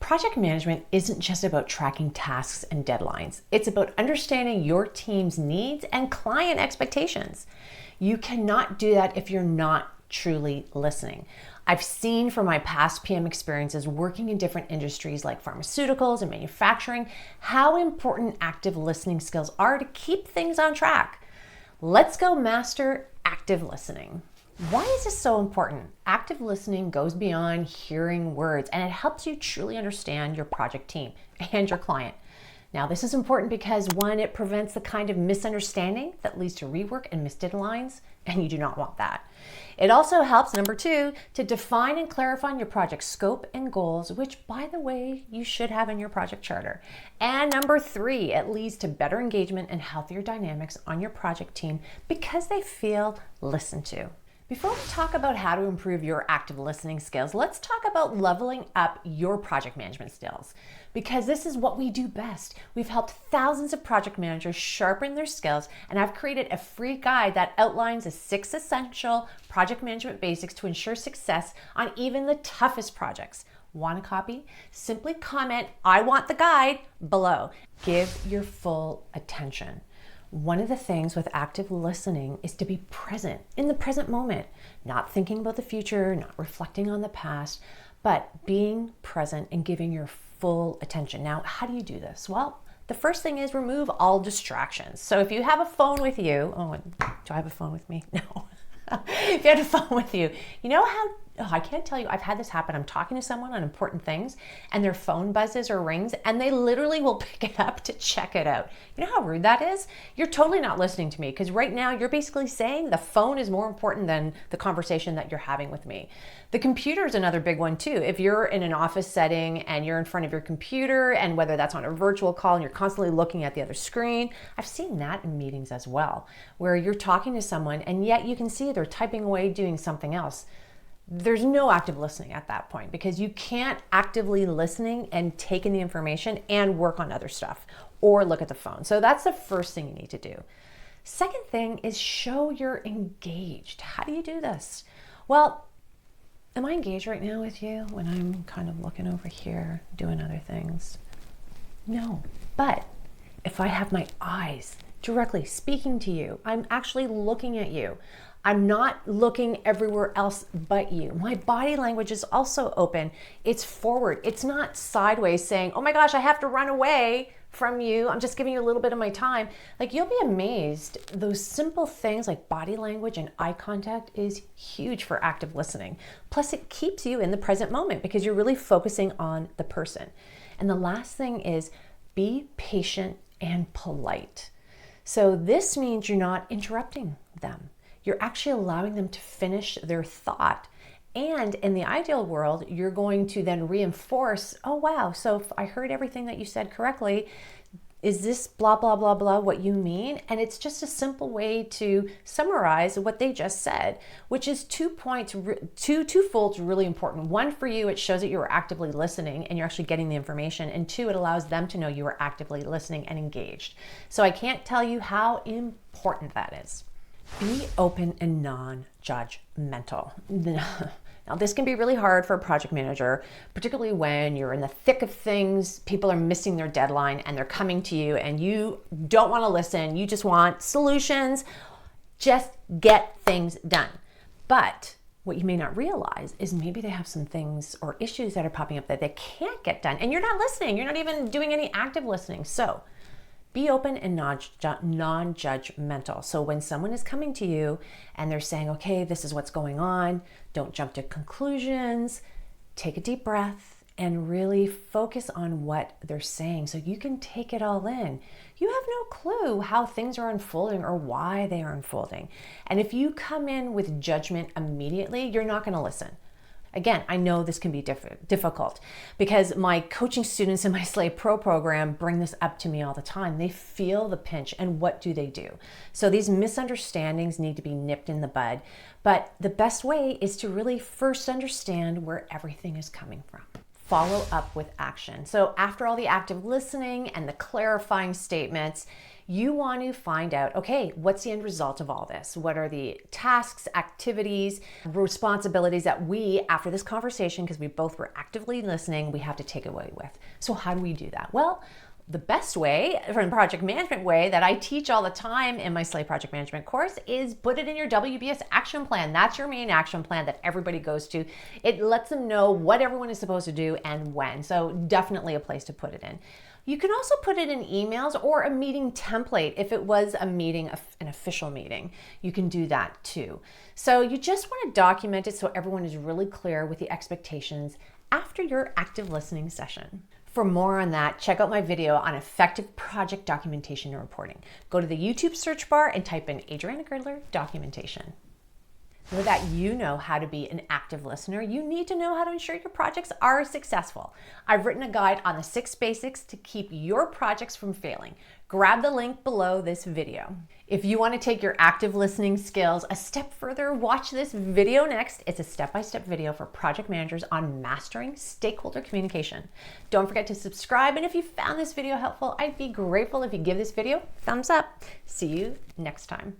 Project management isn't just about tracking tasks and deadlines. It's about understanding your team's needs and client expectations. You cannot do that if you're not truly listening. I've seen from my past PM experiences working in different industries like pharmaceuticals and manufacturing how important active listening skills are to keep things on track. Let's go master active listening. Why is this so important? Active listening goes beyond hearing words, and it helps you truly understand your project team and your client. Now, this is important because one, it prevents the kind of misunderstanding that leads to rework and missed deadlines, and you do not want that. It also helps, number two, to define and clarify your project scope and goals, which, by the way, you should have in your project charter. And number three, it leads to better engagement and healthier dynamics on your project team because they feel listened to. Before we talk about how to improve your active listening skills, let's talk about leveling up your project management skills, because this is what we do best. We've helped thousands of project managers sharpen their skills, and I've created a free guide that outlines the 6 essential project management basics to ensure success on even the toughest projects. Want a copy? Simply comment, "I want the guide," below. Give your full attention. One of the things with active listening is to be present in the present moment, not thinking about the future, not reflecting on the past, but being present and giving your full attention. Now, how do you do this? Well, the first thing is remove all distractions. So if you have a phone with you, do I have a phone with me? No. If you had a phone with you, you know how, I can't tell you, I've had this happen. I'm talking to someone on important things and their phone buzzes or rings and they literally will pick it up to check it out. You know how rude that is? You're totally not listening to me because right now you're basically saying the phone is more important than the conversation that you're having with me. The computer is another big one too. If you're in an office setting and you're in front of your computer, and whether that's on a virtual call and you're constantly looking at the other screen, I've seen that in meetings as well, where you're talking to someone and yet you can see they're typing away doing something else. There's no active listening at that point because you can't actively listening and take in the information and work on other stuff or look at the phone. So that's the first thing you need to do. Second thing is show you're engaged. How do you do this? Well, am I engaged right now with you when I'm kind of looking over here doing other things? No, but if I have my eyes directly speaking to you, I'm actually looking at you. I'm not looking everywhere else but you. My body language is also open. It's forward. It's not sideways saying, "Oh my gosh, I have to run away from you. I'm just giving you a little bit of my time." Like, you'll be amazed. Those simple things like body language and eye contact is huge for active listening. Plus, it keeps you in the present moment because you're really focusing on the person. And the last thing is be patient and polite. So this means you're not interrupting them. You're actually allowing them to finish their thought. And in the ideal world, you're going to then reinforce, "Oh, wow, so if I heard everything that you said correctly, is this blah, blah, blah, blah what you mean?" And it's just a simple way to summarize what they just said, which is twofold really important. One, for you, it shows that you are actively listening and you're actually getting the information. And two, it allows them to know you are actively listening and engaged. So I can't tell you how important that is. Be open and non-judgmental. Now, this can be really hard for a project manager, particularly when you're in the thick of things, people are missing their deadline and they're coming to you and you don't want to listen. You just want solutions. Just get things done. But what you may not realize is maybe they have some things or issues that are popping up that they can't get done and you're not listening. You're not even doing any active listening. So be open and non-judgmental. So when someone is coming to you and they're saying, "Okay, this is what's going on," don't jump to conclusions. Take a deep breath and really focus on what they're saying so you can take it all in. You have no clue how things are unfolding or why they are unfolding. And if you come in with judgment immediately, you're not going to listen. Again, I know this can be difficult because my coaching students in my Slay Pro program bring this up to me all the time. They feel the pinch, and what do? So these misunderstandings need to be nipped in the bud. But the best way is to really first understand where everything is coming from. Follow up with action. So after all the active listening and the clarifying statements, You want to find out, okay, what's the end result of all this? What are the tasks, activities, responsibilities that we, after this conversation, because we both were actively listening, we have to take away with? So how do we do that? Well, the best way, from the project management way that I teach all the time in my Slay Project Management course, is put it in your WBS action plan. That's your main action plan that everybody goes to. It lets them know what everyone is supposed to do and when. So definitely a place to put it in. You can also put it in emails or a meeting template. If it was a meeting, an official meeting, you can do that too. So you just want to document it so everyone is really clear with the expectations after your active listening session. For more on that, check out my video on effective project documentation and reporting. Go to the YouTube search bar and type in Adriana Girdler documentation. So that you know how to be an active listener, you need to know how to ensure your projects are successful. I've written a guide on the 6 basics to keep your projects from failing. Grab the link below this video. If you want to take your active listening skills a step further, watch this video next. It's a step-by-step video for project managers on mastering stakeholder communication. Don't forget to subscribe, and if you found this video helpful, I'd be grateful if you give this video a thumbs up. See you next time.